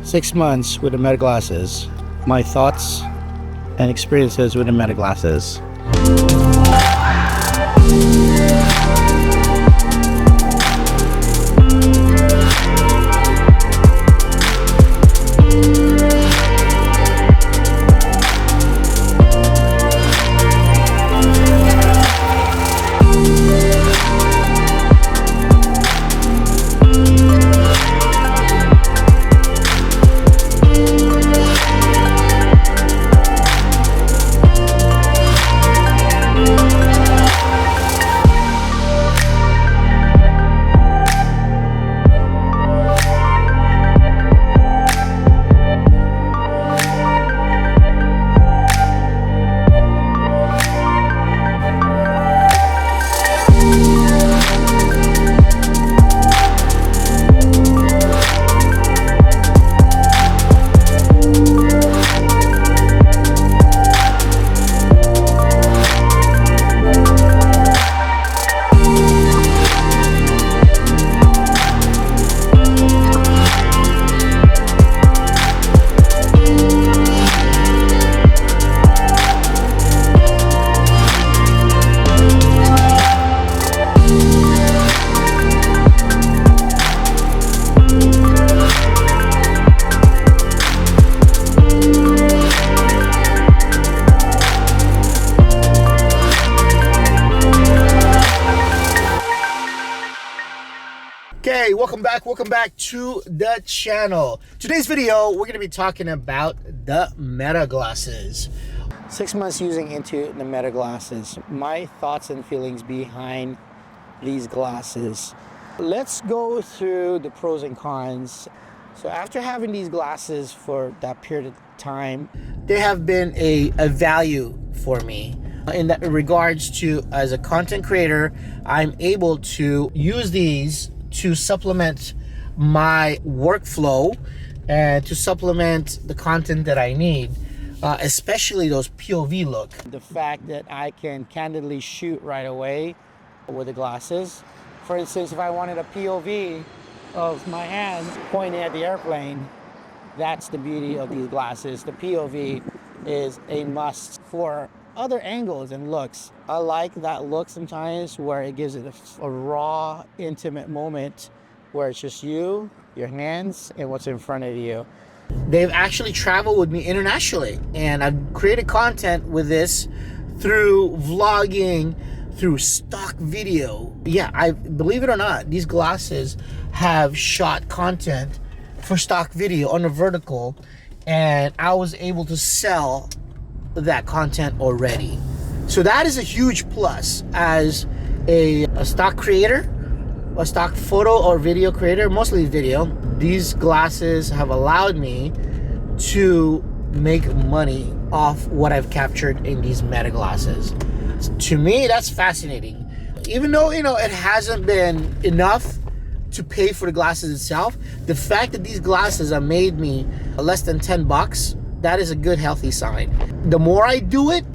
6 months with the Meta glasses. My thoughts and experiences with the Meta glasses. Okay, welcome back to the channel. Today's video, we're going to be talking about the Meta glasses. 6 months using into the Meta glasses. My thoughts and feelings behind these glasses. Let's go through the pros and cons. So after having these glasses for that period of time, they have been a value for me. In that regards to, as a content creator, I'm able to use these to supplement my workflow and to supplement the content that I need, especially those POV look. The fact that I can candidly shoot right away with the glasses. For instance, if I wanted a POV of my hand pointing at the airplane, that's the beauty of these glasses. The POV is a must for other angles and looks. I like that look sometimes where it gives it a raw, intimate moment where it's just you, your hands, and what's in front of you. They've actually traveled with me internationally, and I've created content with this through vlogging, through stock video. Yeah, I believe it or not, these glasses have shot content for stock video on the vertical, and I was able to sell that content already. So that is a huge plus as a stock creator, a stock photo or video creator, mostly video. These glasses have allowed me to make money off what I've captured in these Meta glasses. To me, that's fascinating. Even though, it hasn't been enough to pay for the glasses itself, the fact that these glasses have made me less than 10 bucks, that is a good, healthy sign. The more I do it,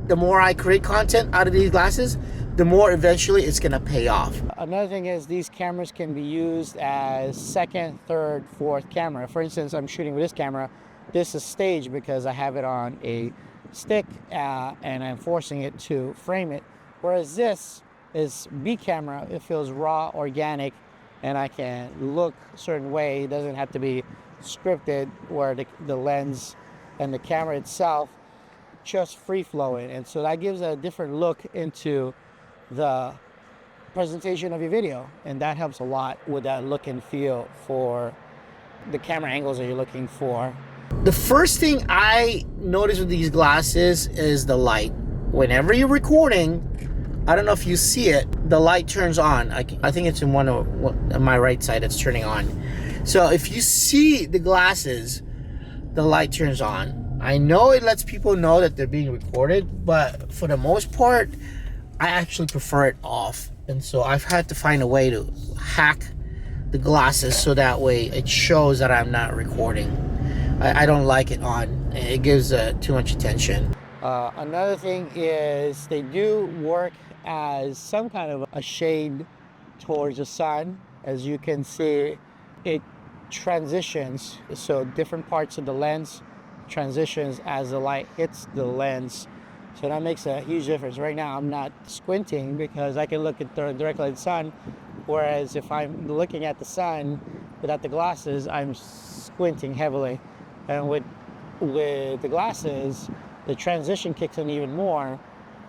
the more I create content out of these glasses, the more eventually it's gonna pay off. Another thing is these cameras can be used as second, third, fourth camera. For instance, I'm shooting with this camera. This is staged because I have it on a stick and I'm forcing it to frame it. Whereas this is B camera, it feels raw, organic, and I can look a certain way. It doesn't have to be scripted where the lens and the camera itself just free flowing, and so that gives a different look into the presentation of your video, and that helps a lot with that look and feel for the camera angles that you're looking for. The first thing I notice with these glasses is the light. Whenever you're recording, I don't know if you see it, the light turns on. I think it's in one on my right side, it's turning on. So if you see the glasses, the light turns on. I know it lets people know that they're being recorded, but for the most part, I actually prefer it off. And so I've had to find a way to hack the glasses so that way it shows that I'm not recording. I don't like it on. It gives too much attention. Another thing is they do work as some kind of a shade towards the sun. As you can see, it transitions, so different parts of the lens transitions as the light hits the lens. So that makes a huge difference. Right now I'm not squinting because I can look at directly at the sun, whereas if I'm looking at the sun without the glasses, I'm squinting heavily. And with the glasses, the transition kicks in even more,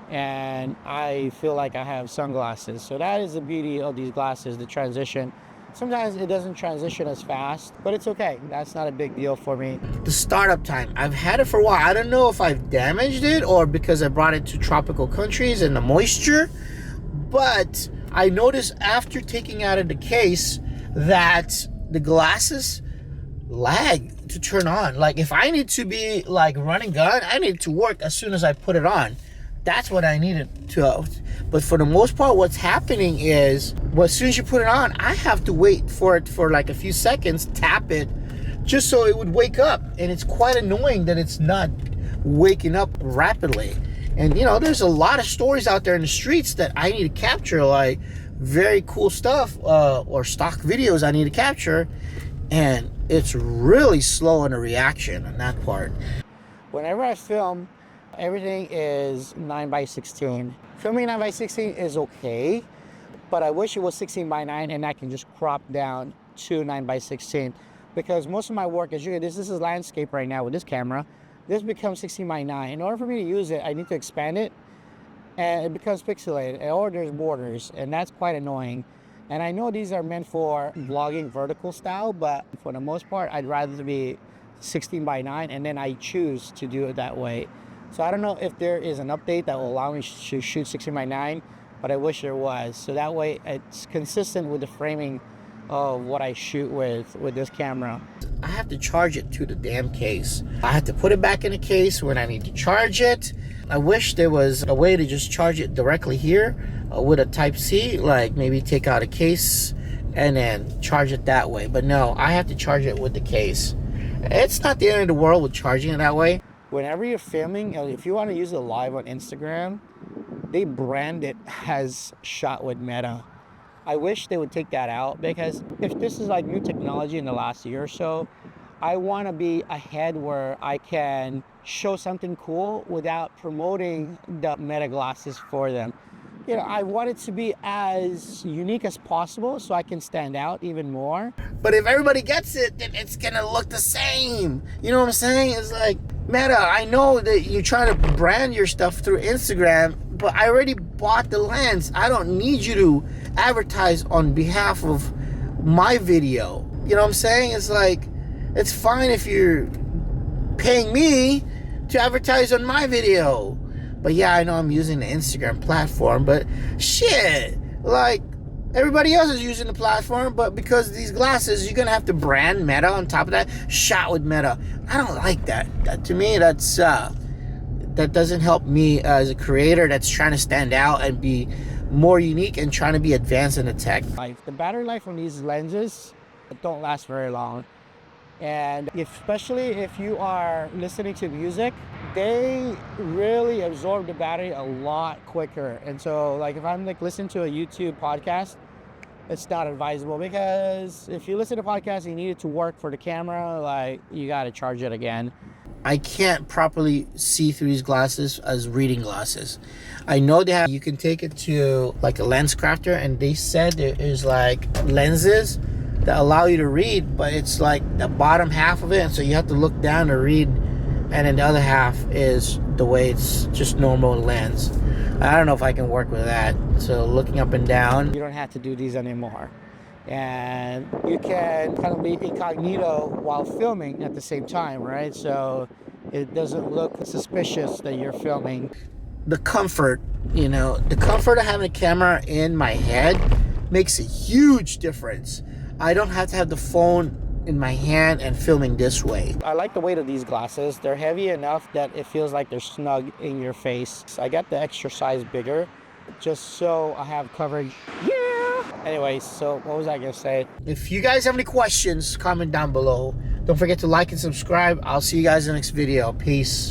and I feel like I have sunglasses. So that is the beauty of these glasses, the transition. Sometimes it doesn't transition as fast, but it's okay. That's not a big deal for me. The startup time, I've had it for a while. I don't know if I've damaged it or because I brought it to tropical countries and the moisture, but I noticed after taking out of the case that the glasses lag to turn on. Like if I need to be like running gun, I need to work as soon as I put it on. That's what I needed to. But for the most part, what's happening is, well, as soon as you put it on, I have to wait for it for like a few seconds, tap it, just so it would wake up. And it's quite annoying that it's not waking up rapidly. And you know, there's a lot of stories out there in the streets that I need to capture, like very cool stuff or stock videos I need to capture. And it's really slow in the reaction on that part. Whenever I film, everything is 9:16. Filming 9:16 is okay, but I wish it was 16:9 and I can just crop down to 9:16, because most of my work, as you can, this is landscape right now with this camera. This becomes 16:9. In order for me to use it, I need to expand it, and it becomes pixelated, or there's borders, and that's quite annoying. And I know these are meant for vlogging vertical style, but for the most part, I'd rather be 16:9, and then I choose to do it that way. So I don't know if there is an update that will allow me to shoot 16:9, but I wish there was. So that way it's consistent with the framing of what I shoot with this camera. I have to charge it to the damn case. I have to put it back in the case when I need to charge it. I wish there was a way to just charge it directly here with a Type-C, like maybe take out a case and then charge it that way. But no, I have to charge it with the case. It's not the end of the world with charging it that way. Whenever you're filming, if you want to use it live on Instagram, they brand it as shot with Meta. I wish they would take that out, because if this is like new technology in the last year or so, I want to be ahead where I can show something cool without promoting the Meta glasses for them. You know, I want it to be as unique as possible so I can stand out even more. But if everybody gets it, then it's gonna look the same. You know what I'm saying? It's like, Meta, I know that you're trying to brand your stuff through Instagram, but I already bought the lens. I don't need you to advertise on behalf of my video. You know what I'm saying? It's like, it's fine if you're paying me to advertise on my video. But yeah, I know I'm using the Instagram platform, but shit, like everybody else is using the platform, but because of these glasses, you're gonna have to brand Meta on top of that. Shot with Meta. I don't like that. To me, that's that doesn't help me as a creator that's trying to stand out and be more unique and trying to be advanced in the tech. The battery life on these lenses don't last very long. And especially if you are listening to music, they really absorb the battery a lot quicker. And so like if I'm like listening to a YouTube podcast, it's not advisable, because if you listen to podcasts and you need it to work for the camera, like you got to charge it again. I can't properly see through these glasses as reading glasses. I know they have, you can take it to like a lens crafter, and they said there is like lenses that allow you to read, but it's like the bottom half of it, and so you have to look down to read, and then the other half is the way it's just normal lens. I don't know if I can work with that. So looking up and down, you don't have to do these anymore, and you can kind of be incognito while filming at the same time, right? So it doesn't look suspicious that you're filming. The comfort, you know, the comfort of having a camera in my head makes a huge difference. I don't have to have the phone in my hand and filming this way. I like the weight of these glasses. They're heavy enough that it feels like they're snug in your face. So I got the extra size bigger just so I have coverage. Yeah! Anyway, so what was I gonna say? If you guys have any questions, comment down below. Don't forget to like and subscribe. I'll see you guys in the next video. Peace.